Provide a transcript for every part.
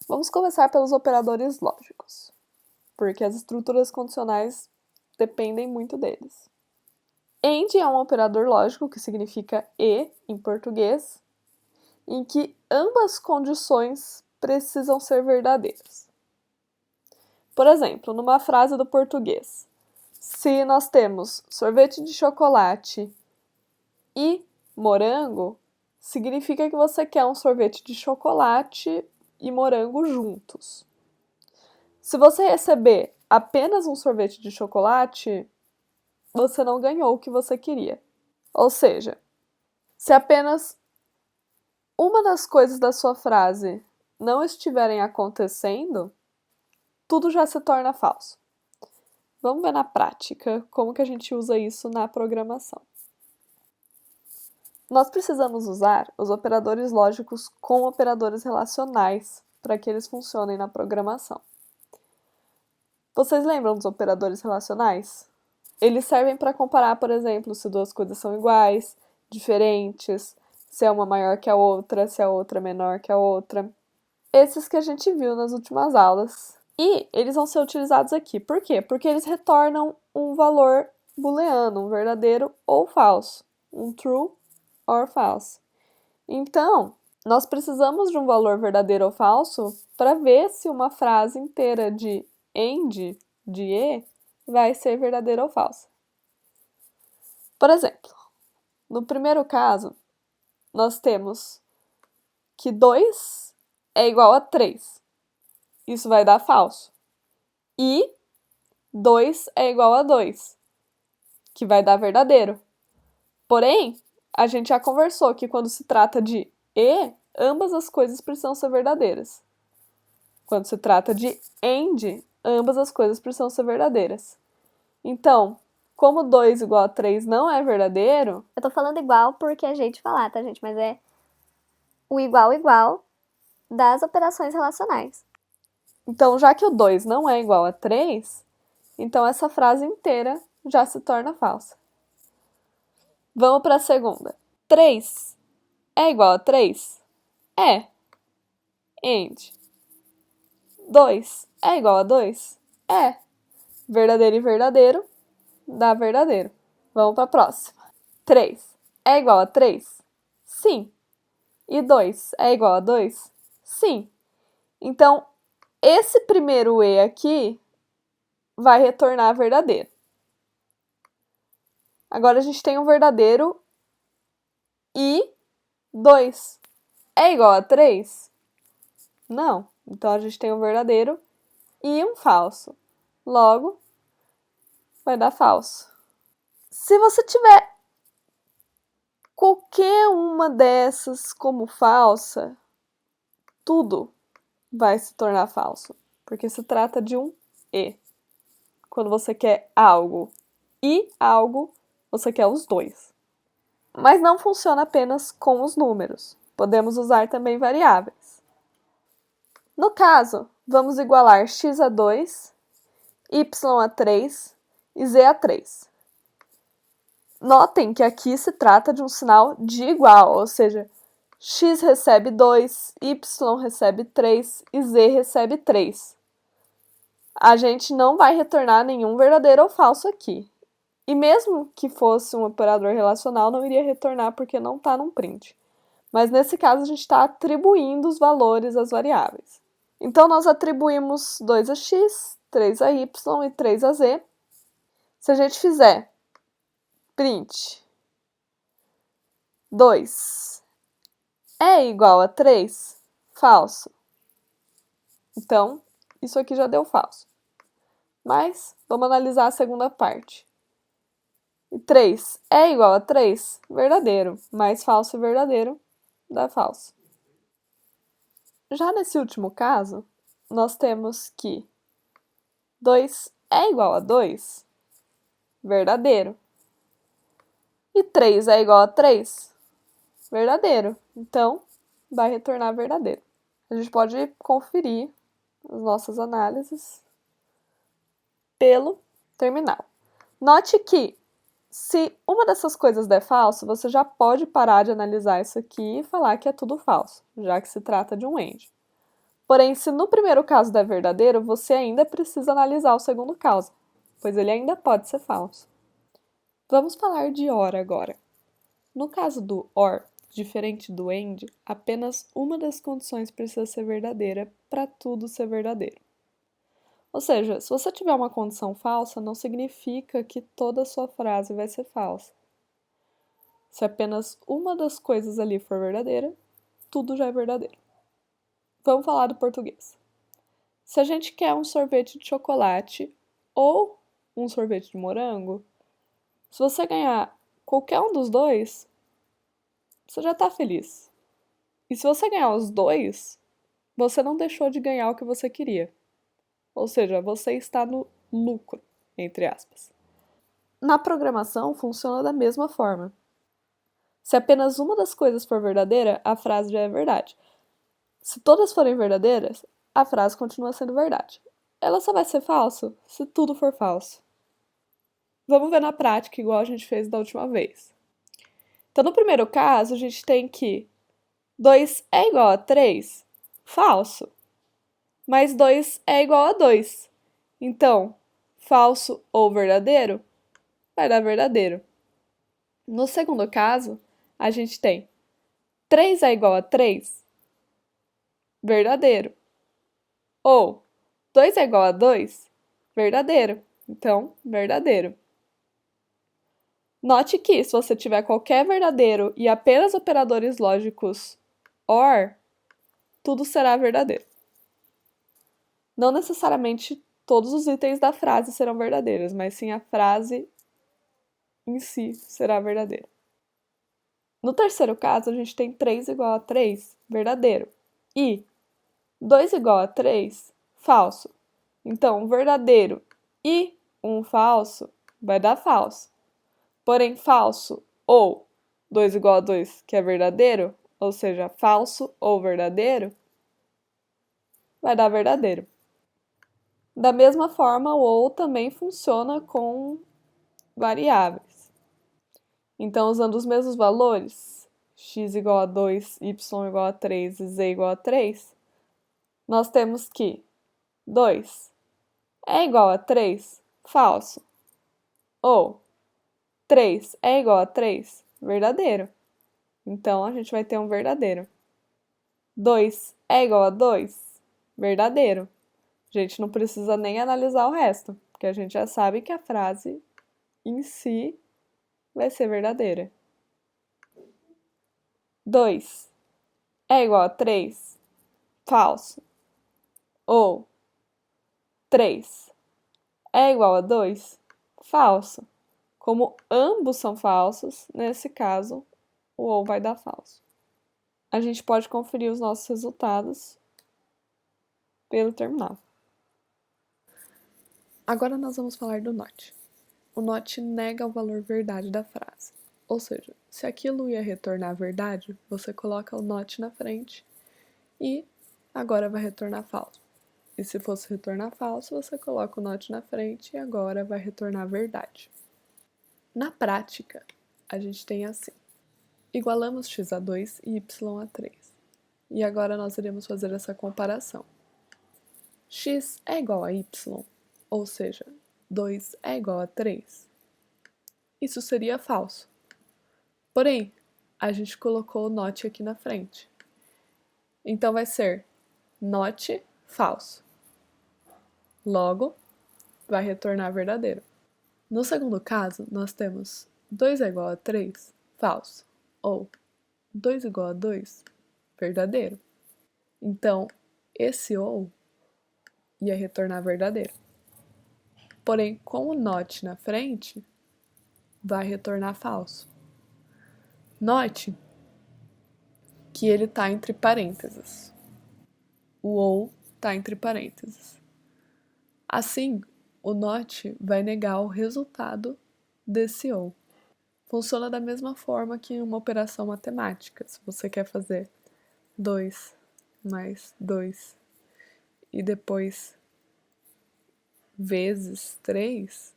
Vamos começar pelos operadores lógicos, porque as estruturas condicionais dependem muito deles. AND é um operador lógico que significa e em português, em que ambas condições precisam ser verdadeiras. Por exemplo, numa frase do português, se nós temos sorvete de chocolate e morango, significa que você quer um sorvete de chocolate e morango juntos. Se você receber apenas um sorvete de chocolate, você não ganhou o que você queria. Ou seja, se apenas uma das coisas da sua frase não estiverem acontecendo, tudo já se torna falso. Vamos ver na prática como que a gente usa isso na programação. Nós precisamos usar os operadores lógicos com operadores relacionais para que eles funcionem na programação. Vocês lembram dos operadores relacionais? Eles servem para comparar, por exemplo, se duas coisas são iguais, diferentes, se é uma maior que a outra, se a outra é menor que a outra. Esses que a gente viu nas últimas aulas. E eles vão ser utilizados aqui. Por quê? Porque eles retornam um valor booleano, um verdadeiro ou falso, um true or false. Então, nós precisamos de um valor verdadeiro ou falso para ver se uma frase inteira de AND, de e, vai ser verdadeira ou falsa. Por exemplo, no primeiro caso, nós temos que 2 é igual a 3. Isso vai dar falso. E 2 é igual a 2, que vai dar verdadeiro. Porém, a gente já conversou que quando se trata de e, ambas as coisas precisam ser verdadeiras. Quando se trata de AND, ambas as coisas precisam ser verdadeiras. Então, como 2 igual a 3 não é verdadeiro... Eu tô falando igual porque a gente falar, tá, gente? Mas é o igual das operações relacionais. Então, já que o 2 não é igual a 3, então essa frase inteira já se torna falsa. Vamos para a segunda. 3 é igual a 3? É. AND. 2 é igual a 2? É. Verdadeiro e verdadeiro dá verdadeiro. Vamos para a próxima. 3 é igual a 3? Sim. E 2 é igual a 2? Sim. Então, esse primeiro e aqui vai retornar verdadeiro. Agora a gente tem um verdadeiro e 2 é igual a 3? Não. Então a gente tem um verdadeiro e um falso. Logo, vai dar falso. Se você tiver qualquer uma dessas como falsa, tudo vai se tornar falso, porque se trata de um e. Quando você quer algo e algo, você quer os dois. Mas não funciona apenas com os números. Podemos usar também variáveis. No caso, vamos igualar x a 2, y a 3 e z a 3. Notem que aqui se trata de um sinal de igual, ou seja, x recebe 2, y recebe 3 e z recebe 3. A gente não vai retornar nenhum verdadeiro ou falso aqui. E mesmo que fosse um operador relacional, não iria retornar porque não está num print. Mas nesse caso, a gente está atribuindo os valores às variáveis. Então, nós atribuímos 2 a x, 3 a y e 3 a z. Se a gente fizer print 2 é igual a 3, falso. Então, isso aqui já deu falso. Mas, vamos analisar a segunda parte. E 3 é igual a 3, verdadeiro. Mais falso e verdadeiro dá falso. Já nesse último caso, nós temos que 2 é igual a 2, verdadeiro. E 3 é igual a 3, verdadeiro. Então, vai retornar verdadeiro. A gente pode conferir as nossas análises pelo terminal. Note que, se uma dessas coisas der falso, você já pode parar de analisar isso aqui e falar que é tudo falso, já que se trata de um AND. Porém, se no primeiro caso der verdadeiro, você ainda precisa analisar o segundo caso, pois ele ainda pode ser falso. Vamos falar de OR agora. No caso do OR, diferente do AND, apenas uma das condições precisa ser verdadeira para tudo ser verdadeiro. Ou seja, se você tiver uma condição falsa, não significa que toda a sua frase vai ser falsa. Se apenas uma das coisas ali for verdadeira, tudo já é verdadeiro. Vamos falar do português. Se a gente quer um sorvete de chocolate ou um sorvete de morango, se você ganhar qualquer um dos dois, você já está feliz. E se você ganhar os dois, você não deixou de ganhar o que você queria. Ou seja, você está no lucro, entre aspas. Na programação, funciona da mesma forma. Se apenas uma das coisas for verdadeira, a frase já é verdade. Se todas forem verdadeiras, a frase continua sendo verdade. Ela só vai ser falsa se tudo for falso. Vamos ver na prática, igual a gente fez da última vez. Então, no primeiro caso, a gente tem que 2 é igual a 3, falso. Mas 2 é igual a 2. Então, falso ou verdadeiro vai dar verdadeiro. No segundo caso, a gente tem 3 é igual a 3, verdadeiro. Ou 2 é igual a 2, verdadeiro. Então, verdadeiro. Note que, se você tiver qualquer verdadeiro e apenas operadores lógicos OR, tudo será verdadeiro. Não necessariamente todos os itens da frase serão verdadeiros, mas sim a frase em si será verdadeira. No terceiro caso, a gente tem 3 igual a 3, verdadeiro, e 2 igual a 3, falso. Então, verdadeiro e um falso vai dar falso. Porém, falso ou 2 igual a 2, que é verdadeiro, ou seja, falso ou verdadeiro, vai dar verdadeiro. Da mesma forma, o ou também funciona com variáveis. Então, usando os mesmos valores, x igual a 2, y igual a 3 e z igual a 3, nós temos que 2 é igual a 3, falso. Ou 3 é igual a 3, verdadeiro. Então, a gente vai ter um verdadeiro. 2 é igual a 2, verdadeiro. A gente não precisa nem analisar o resto, porque a gente já sabe que a frase em si vai ser verdadeira. 2 é igual a 3, falso. Ou 3 é igual a 2, falso. Como ambos são falsos, nesse caso, o ou vai dar falso. A gente pode conferir os nossos resultados pelo terminal. Agora nós vamos falar do not. O not nega o valor verdade da frase. Ou seja, se aquilo ia retornar verdade, você coloca o not na frente e agora vai retornar falso. E se fosse retornar falso, você coloca o not na frente e agora vai retornar verdade. Na prática, a gente tem assim. Igualamos x a 2 e y a 3. E agora nós iremos fazer essa comparação. X é igual a y, ou seja, 2 é igual a 3. Isso seria falso. Porém, a gente colocou o not aqui na frente. Então vai ser not falso. Logo, vai retornar verdadeiro. No segundo caso, nós temos 2 é igual a 3, falso. Ou 2 igual a 2, verdadeiro. Então, esse ou ia retornar verdadeiro. Porém, com o not na frente, vai retornar falso. Note que ele está entre parênteses. O ou está entre parênteses. Assim, o not vai negar o resultado desse ou. Funciona da mesma forma que em uma operação matemática. Se você quer fazer 2 mais 2 e depois vezes 3,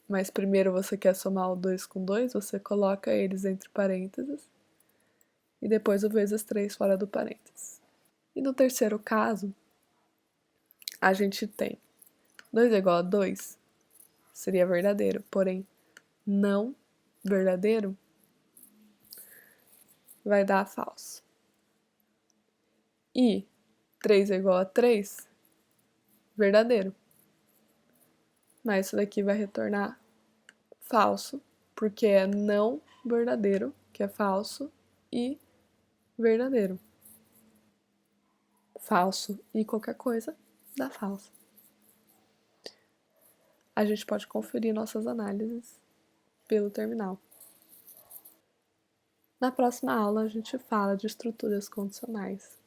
mas primeiro você quer somar o 2 com 2, você coloca eles entre parênteses e depois o vezes 3 fora do parênteses. E no terceiro caso, a gente tem 2 é igual a 2, seria verdadeiro, porém não verdadeiro vai dar falso. E 3 é igual a 3, verdadeiro. Mas isso daqui vai retornar falso, porque é não verdadeiro, que é falso, e verdadeiro. Falso e qualquer coisa dá falso. A gente pode conferir nossas análises pelo terminal. Na próxima aula, a gente fala de estruturas condicionais.